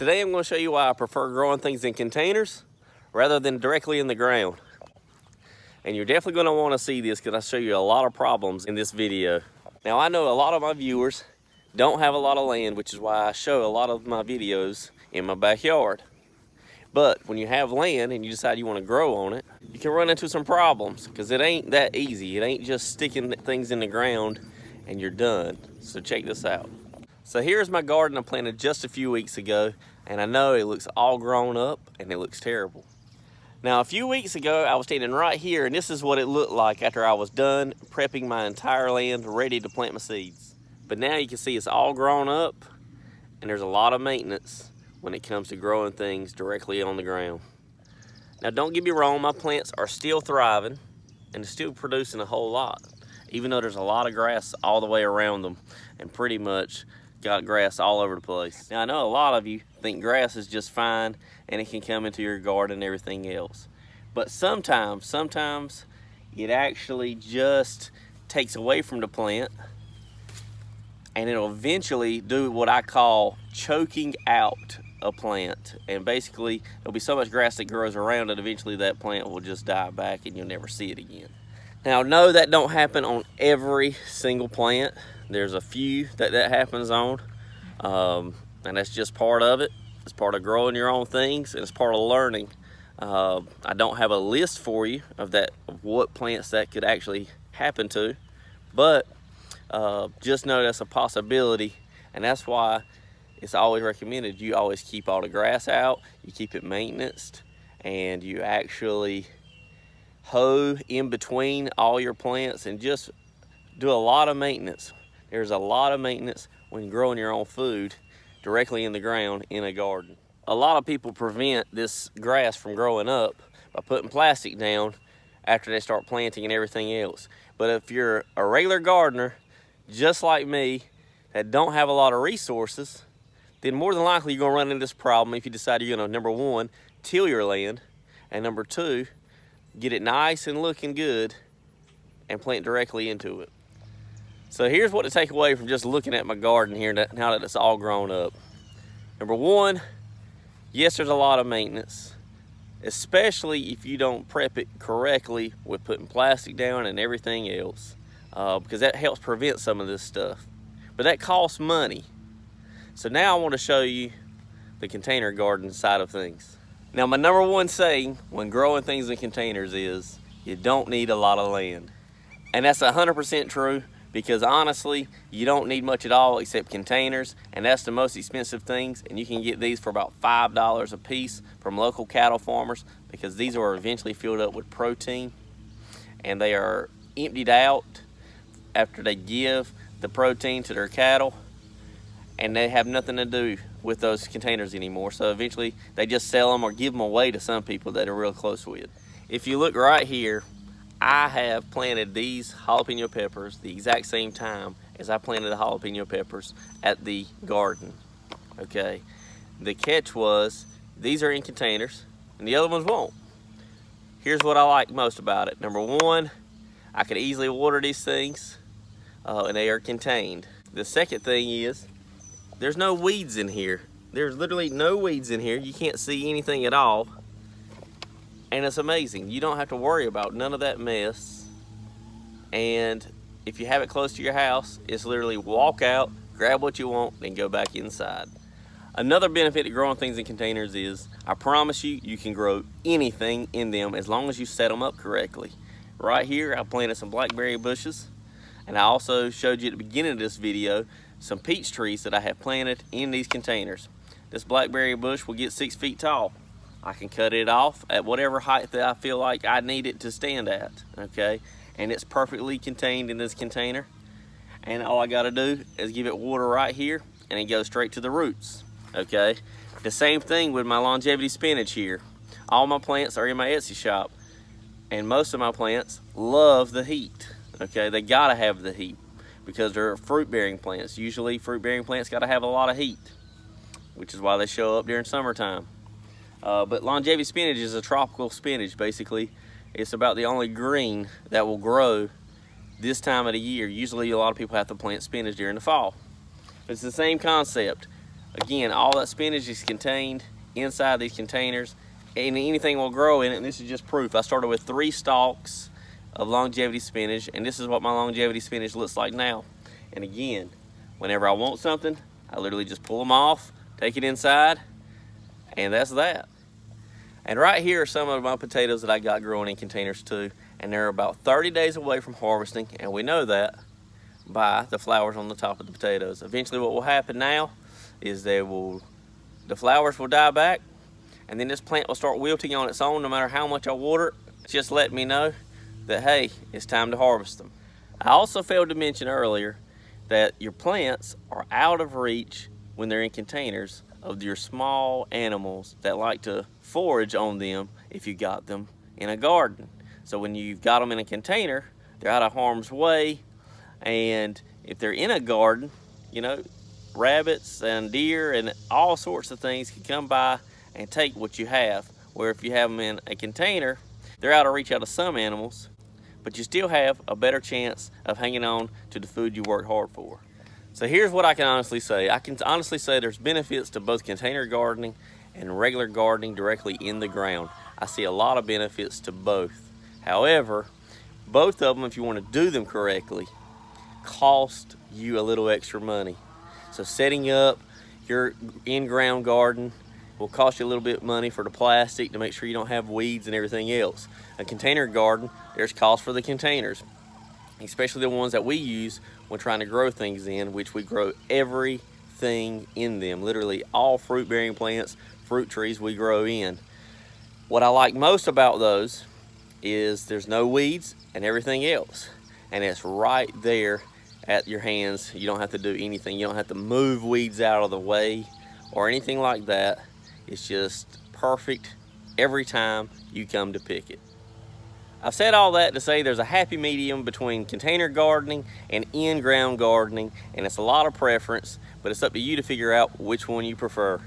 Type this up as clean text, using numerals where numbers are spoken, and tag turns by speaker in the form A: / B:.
A: Today I'm going to show you why I prefer growing things in containers rather than directly in the ground. And you're definitely going to want to see this because I show you a lot of problems in this video. Now I know a lot of my viewers don't have a lot of land, which is why I show a lot of my videos in my backyard. But when you have land and you decide you want to grow on it, you can run into some problems because it ain't that easy. It ain't just sticking things in the ground and you're done. So check this out. So here's my garden I planted just a few weeks ago, and I know it looks all grown up and it looks terrible. Now a few weeks ago I was standing right here and this is what it looked like after I was done prepping my entire land ready to plant my seeds. But now you can see it's all grown up and there's a lot of maintenance when it comes to growing things directly on the ground. Now don't get me wrong, my plants are still thriving and still producing a whole lot, even though there's a lot of grass all the way around them and pretty much got grass all over the place. Now I know a lot of you think grass is just fine and it can come into your garden and everything else. But sometimes it actually just takes away from the plant and it'll eventually do what I call choking out a plant. And basically there'll be so much grass that grows around it, eventually that plant will just die back and you'll never see it again. Now no, that don't happen on every single plant. There's a few that happens on, and that's just part of it. It's part of growing your own things, and it's part of learning. I don't have a list for you of what plants that could actually happen to, but just know that's a possibility, and that's why it's always recommended you always keep all the grass out, you keep it maintained, and you actually hoe in between all your plants and just do a lot of maintenance. There's a lot of maintenance when growing your own food directly in the ground in a garden. A lot of people prevent this grass from growing up by putting plastic down after they start planting and everything else. But if you're a regular gardener, just like me, that don't have a lot of resources, then more than likely you're gonna run into this problem if you decide you're gonna, number one, till your land, and number two, get it nice and looking good and plant directly into it. So here's what to take away from just looking at my garden here now that it's all grown up. Number one, yes, there's a lot of maintenance, especially if you don't prep it correctly with putting plastic down and everything else, because that helps prevent some of this stuff. But that costs money. So now I want to show you the container garden side of things. Now my number one saying when growing things in containers is you don't need a lot of land. And that's 100% true. Because honestly, you don't need much at all except containers, and that's the most expensive things, and you can get these for about $5 a piece from local cattle farmers because these are eventually filled up with protein and they are emptied out after they give the protein to their cattle, and they have nothing to do with those containers anymore, so eventually they just sell them or give them away to some people that are real close with. If you look right here, I have planted these jalapeno peppers the exact same time as I planted the jalapeno peppers at the garden, okay? The catch was, these are in containers and the other ones won't. Here's what I like most about it. Number one, I could easily water these things and they are contained. The second thing is, there's no weeds in here. There's literally no weeds in here. You can't see anything at all. And it's amazing. You don't have to worry about none of that mess. And if you have it close to your house, it's literally walk out, grab what you want, and go back inside. Another benefit of growing things in containers is, I promise you, you can grow anything in them as long as you set them up correctly. Right here, I planted some blackberry bushes. And I also showed you at the beginning of this video some peach trees that I have planted in these containers. This blackberry bush will get 6 feet tall. I can cut it off at whatever height that I feel like I need it to stand at, okay? And it's perfectly contained in this container. And all I gotta do is give it water right here and it goes straight to the roots, okay? The same thing with my longevity spinach here. All my plants are in my Etsy shop and most of my plants love the heat, okay? They gotta have the heat because they're fruit-bearing plants. Usually fruit-bearing plants gotta have a lot of heat, which is why they show up during summertime. But longevity spinach is a tropical spinach, basically. It's about the only green that will grow this time of the year. Usually a lot of people have to plant spinach during the fall. It's the same concept. Again, all that spinach is contained inside these containers, and anything will grow in it, and this is just proof. I started with 3 stalks of longevity spinach, and this is what my longevity spinach looks like now. And again, whenever I want something, I literally just pull them off, take it inside, and that's that. And right here are some of my potatoes that I got growing in containers too, and they're about 30 days away from harvesting, and we know that by the flowers on the top of the potatoes. Eventually what will happen now is the flowers will die back, and then this plant will start wilting on its own no matter how much I water it. Just letting me know that, hey, it's time to harvest them. I also failed to mention earlier that your plants are out of reach when they're in containers of your small animals that like to forage on them if you got them in a garden. So when you've got them in a container, they're out of harm's way, and if they're in a garden, you know, rabbits and deer and all sorts of things can come by and take what you have. Where if you have them in a container, they're out of reach out of some animals, but you still have a better chance of hanging on to the food you worked hard for. So here's what I can honestly say. I can honestly say there's benefits to both container gardening and regular gardening directly in the ground. I see a lot of benefits to both. However, both of them, if you want to do them correctly, cost you a little extra money. So setting up your in-ground garden will cost you a little bit of money for the plastic to make sure you don't have weeds and everything else. A container garden, there's cost for the containers, especially the ones that we use when trying to grow things in, which we grow everything in them. Literally all fruit-bearing plants, fruit trees we grow in. What I like most about those is there's no weeds and everything else, and it's right there at your hands. You don't have to do anything. You don't have to move weeds out of the way or anything like that. It's just perfect every time you come to pick it. I've said all that to say there's a happy medium between container gardening and in-ground gardening, and it's a lot of preference, but it's up to you to figure out which one you prefer.